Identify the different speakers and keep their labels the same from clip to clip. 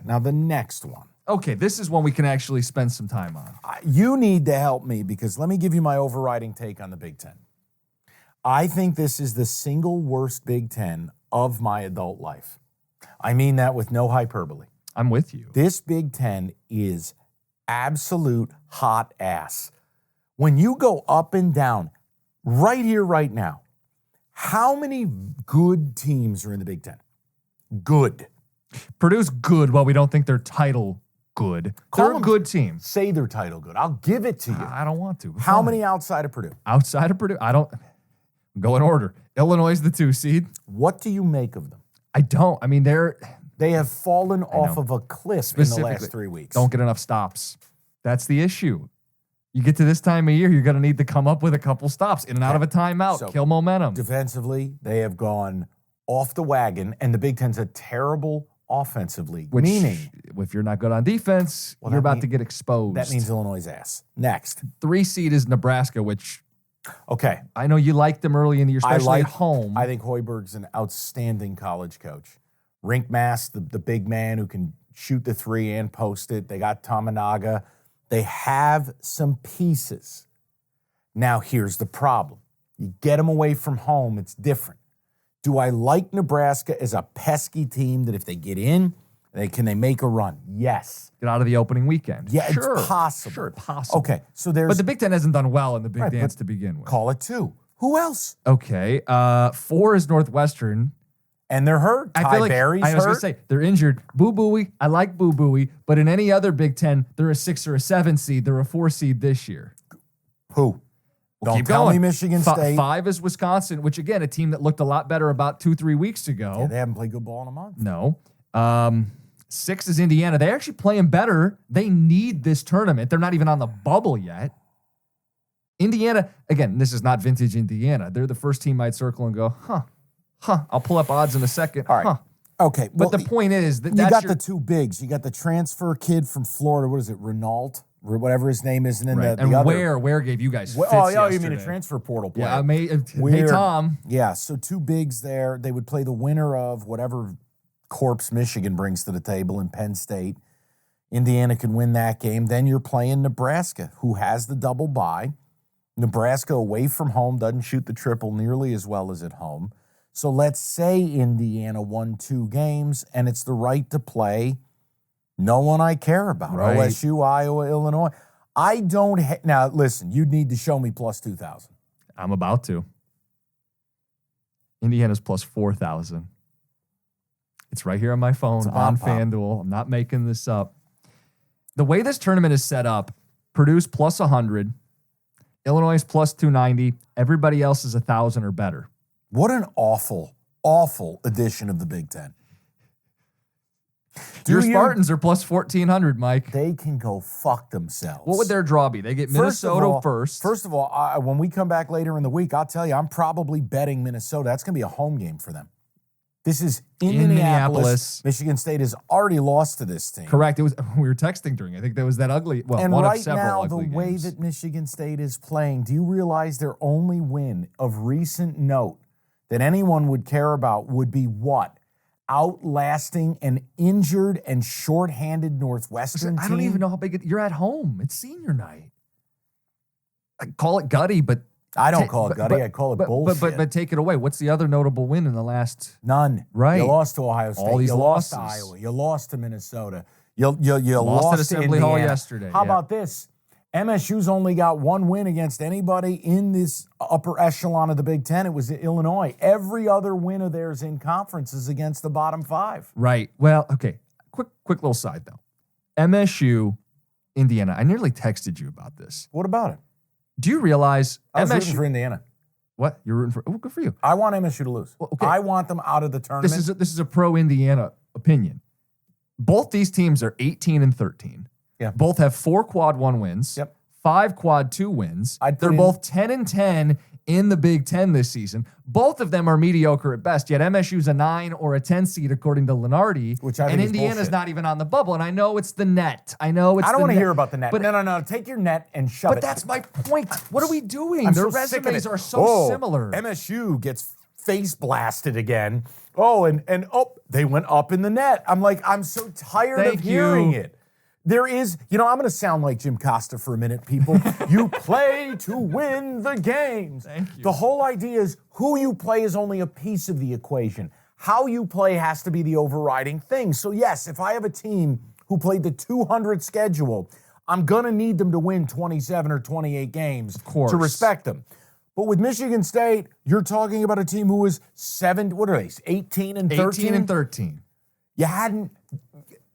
Speaker 1: Now, the next one.
Speaker 2: Okay, this is one we can actually spend some time on.
Speaker 1: You need to help me because let me give you my overriding take on the Big Ten. I think this is the single worst Big Ten of my adult life. I mean that with no hyperbole.
Speaker 2: I'm with you.
Speaker 1: This Big Ten is absolute hot ass. When you go up and down, right here, right now, how many good teams are in the Big Ten? Good.
Speaker 2: Purdue's good, while we don't think they're title good. They're a good team.
Speaker 1: Say their title good. I'll give it to you.
Speaker 2: I don't want to.
Speaker 1: How
Speaker 2: Fine.
Speaker 1: many outside of Purdue?
Speaker 2: Outside of Purdue? I don't. Go in order. Illinois is the 2 seed.
Speaker 1: What do you make of them?
Speaker 2: I don't. I mean,
Speaker 1: They have fallen off of a cliff in the last 3 weeks.
Speaker 2: Don't get enough stops. That's the issue. You get to this time of year, you're going to need to come up with a couple stops in and out of a timeout,
Speaker 1: So,
Speaker 2: kill momentum.
Speaker 1: Defensively, they have gone off the wagon, and the Big Ten's a terrible offensively.
Speaker 2: Which,
Speaker 1: meaning,
Speaker 2: if you're not good on defense,
Speaker 1: Well,
Speaker 2: you're
Speaker 1: that
Speaker 2: about
Speaker 1: mean-
Speaker 2: to get exposed.
Speaker 1: that means Illinois' ass. Next.
Speaker 2: 3 seed is Nebraska, which
Speaker 1: Okay.
Speaker 2: I know you liked them early in the year, especially at home.
Speaker 1: I think Hoiberg's an outstanding college coach. Rink Mass, the big man who can shoot the three and post it. They got Tamanaga. They have some pieces. Now, here's the problem. You get them away from home, it's different. Do I like Nebraska as a pesky team that if they get in, can they make a run? Yes.
Speaker 2: Get out of the opening weekend.
Speaker 1: Yeah,
Speaker 2: sure.
Speaker 1: it's possible.
Speaker 2: Sure, possible.
Speaker 1: Okay, so there's...
Speaker 2: But the Big Ten hasn't done well in the Big
Speaker 1: Right,
Speaker 2: Dance
Speaker 1: but
Speaker 2: to begin with.
Speaker 1: Call it 2. Who else?
Speaker 2: Okay. 4 is Northwestern.
Speaker 1: And they're hurt.
Speaker 2: I
Speaker 1: Ty
Speaker 2: feel like
Speaker 1: Berry's
Speaker 2: I was
Speaker 1: hurt.
Speaker 2: going to say they're injured. Boo Booey. I like Boo Booey, but in any other Big Ten, they're a 6 or a 7 seed. They're a 4 seed this year.
Speaker 1: Who? Don't
Speaker 2: Keep
Speaker 1: tell
Speaker 2: going.
Speaker 1: me Michigan State.
Speaker 2: 5 is Wisconsin, which again, a team that looked a lot better about 2-3 weeks ago.
Speaker 1: Yeah, they haven't played good ball in a month.
Speaker 2: No. 6 is Indiana. They're actually playing better. They need this tournament. They're not even on the bubble yet. Indiana, again, this is not vintage Indiana. They're the first team I'd circle and go, I'll pull up odds in a second.
Speaker 1: All right. Okay.
Speaker 2: But
Speaker 1: well,
Speaker 2: the point is that
Speaker 1: you
Speaker 2: that's
Speaker 1: got
Speaker 2: your,
Speaker 1: the 2 bigs. You got the transfer kid from Florida. What is it? Renault? Or whatever his name is. And then
Speaker 2: right.
Speaker 1: the
Speaker 2: and
Speaker 1: other.
Speaker 2: where gave you guys fits
Speaker 1: Oh, you mean
Speaker 2: yesterday.
Speaker 1: a transfer portal player.
Speaker 2: Yeah, hey,
Speaker 1: Weird.
Speaker 2: Tom.
Speaker 1: Yeah, so 2 bigs there. They would play the winner of whatever corpse Michigan brings to the table in Penn State. Indiana can win that game. Then you're playing Nebraska, who has the double bye. Nebraska away from home doesn't shoot the triple nearly as well as at home. So let's say Indiana won 2 games, and it's the right to play no one I care about.
Speaker 2: Right.
Speaker 1: OSU, Iowa, Illinois. I don't... now, listen, you'd need to show me plus 2,000.
Speaker 2: I'm about to. Indiana's plus 4,000. It's right here on my phone on FanDuel. I'm not making this up. The way this tournament is set up, Purdue's plus 100, Illinois is plus 290. Everybody else is 1,000 or better.
Speaker 1: What an awful, awful edition of the Big Ten.
Speaker 2: Your Spartans are plus 1,400, Mike.
Speaker 1: They can go fuck themselves.
Speaker 2: What would their draw be? They get Minnesota first.
Speaker 1: First of all, when we come back later in the week, I'll tell you, I'm probably betting Minnesota. That's going to be a home game for them. This is in Minneapolis. Michigan State has already lost to this team.
Speaker 2: Correct. It was we were texting during. I think there was that ugly. Well,
Speaker 1: and
Speaker 2: one
Speaker 1: right
Speaker 2: of several
Speaker 1: now,
Speaker 2: ugly
Speaker 1: the way
Speaker 2: games.
Speaker 1: that Michigan State is playing, do you realize their only win of recent note that anyone would care about would be what? Outlasting an injured and shorthanded Northwestern team?
Speaker 2: I don't even know how big you're at home. It's senior night. I call it gutty, but
Speaker 1: I don't call it gutty. I call it bullshit.
Speaker 2: But take it away. What's the other notable win in the last?
Speaker 1: None.
Speaker 2: Right.
Speaker 1: You lost to Ohio State.
Speaker 2: All these
Speaker 1: you lost to
Speaker 2: losses.
Speaker 1: Iowa. You lost to Minnesota. You
Speaker 2: Lost at
Speaker 1: to
Speaker 2: Assembly
Speaker 1: Indiana.
Speaker 2: Hall yesterday.
Speaker 1: How
Speaker 2: yeah.
Speaker 1: about this? MSU's only got 1 win against anybody in this upper echelon of the Big Ten. It was Illinois. Every other win of theirs in conference is against the bottom 5.
Speaker 2: Right. Well, okay. Quick little side though. MSU, Indiana. I nearly texted you about this.
Speaker 1: What about it?
Speaker 2: Do you realize
Speaker 1: I was
Speaker 2: MSU?
Speaker 1: rooting for Indiana.
Speaker 2: What? You're rooting for? Oh, good for you.
Speaker 1: I want MSU to lose.
Speaker 2: Well, okay.
Speaker 1: I want them out of the tournament.
Speaker 2: This is a pro Indiana opinion. Both these teams are 18 and 13.
Speaker 1: Yeah.
Speaker 2: Both have 4 quad 1 wins.
Speaker 1: Yep.
Speaker 2: 5 quad 2 wins.
Speaker 1: I'd put
Speaker 2: They're
Speaker 1: in-
Speaker 2: both 10 and 10 in the Big Ten this season. Both of them are mediocre at best, yet MSU's a 9 or a 10 seed according to Lenardi.
Speaker 1: Which I
Speaker 2: and
Speaker 1: think is
Speaker 2: Indiana's
Speaker 1: bullshit.
Speaker 2: not even on the bubble. And I know it's the net. I know it's
Speaker 1: I don't
Speaker 2: the
Speaker 1: want to
Speaker 2: net.
Speaker 1: hear about the net.
Speaker 2: But,
Speaker 1: No. Take your net and shove it.
Speaker 2: but that's my point. What are we doing?
Speaker 1: I'm
Speaker 2: Their
Speaker 1: so sick of
Speaker 2: resumes
Speaker 1: it.
Speaker 2: are so similar.
Speaker 1: MSU gets face blasted again Oh, and they went up in the net. I'm like, I'm so tired of
Speaker 2: Thank
Speaker 1: hearing
Speaker 2: you.
Speaker 1: it. There is, I'm going to sound like Jim Costa for a minute, people. You play to win the games.
Speaker 2: Thank you.
Speaker 1: The whole idea is who you play is only a piece of the equation. How you play has to be the overriding thing. So yes, if I have a team who played the 200 schedule, I'm going to need them to win 27 or 28 games
Speaker 2: course.
Speaker 1: to respect them. But with Michigan State, you're talking about a team who was 18 and 13?
Speaker 2: 18 and 13.
Speaker 1: You hadn't.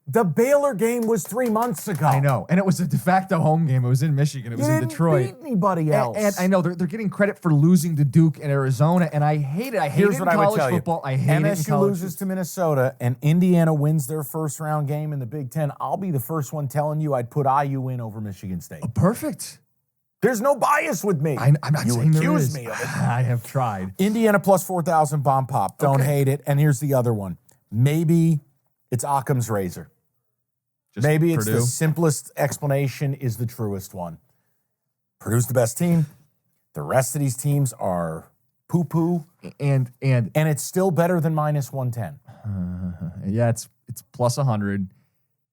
Speaker 1: The Baylor game was 3 months ago.
Speaker 2: I know. And it was a de facto home game. It was in Michigan. It was
Speaker 1: You
Speaker 2: in
Speaker 1: didn't
Speaker 2: Detroit.
Speaker 1: beat anybody else.
Speaker 2: And I know they're getting credit for losing to Duke and Arizona, and I hate it. I hate
Speaker 1: Here's
Speaker 2: it in
Speaker 1: what I would
Speaker 2: college
Speaker 1: tell
Speaker 2: football.
Speaker 1: you.
Speaker 2: I hate it in
Speaker 1: MSU
Speaker 2: college
Speaker 1: loses to Minnesota and Indiana wins their first round game in the Big Ten. I'll be the first one telling you I'd put IU in over Michigan State.
Speaker 2: Perfect.
Speaker 1: There's no bias with me.
Speaker 2: I'm not
Speaker 1: you
Speaker 2: saying there
Speaker 1: accuse
Speaker 2: is.
Speaker 1: me of it.
Speaker 2: I have tried.
Speaker 1: Indiana plus 4,000 bomb pop. Don't
Speaker 2: Okay.
Speaker 1: hate it. And here's the other one. Maybe it's Occam's razor.
Speaker 2: Just
Speaker 1: Maybe it's
Speaker 2: Purdue.
Speaker 1: the simplest explanation is the truest one. Purdue's the best team. The rest of these teams are poo-poo.
Speaker 2: And
Speaker 1: And it's still better than minus 110.
Speaker 2: yeah, it's plus 100.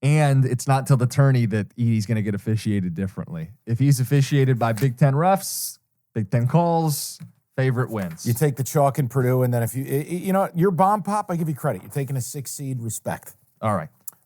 Speaker 2: And it's not till the tourney that Edie's going to get officiated differently. If he's officiated by Big Ten refs, Big Ten calls, favorite wins.
Speaker 1: You take the chalk in Purdue, and then if your bomb pop, I give you credit. You're taking a 6 seed, respect.
Speaker 2: All right.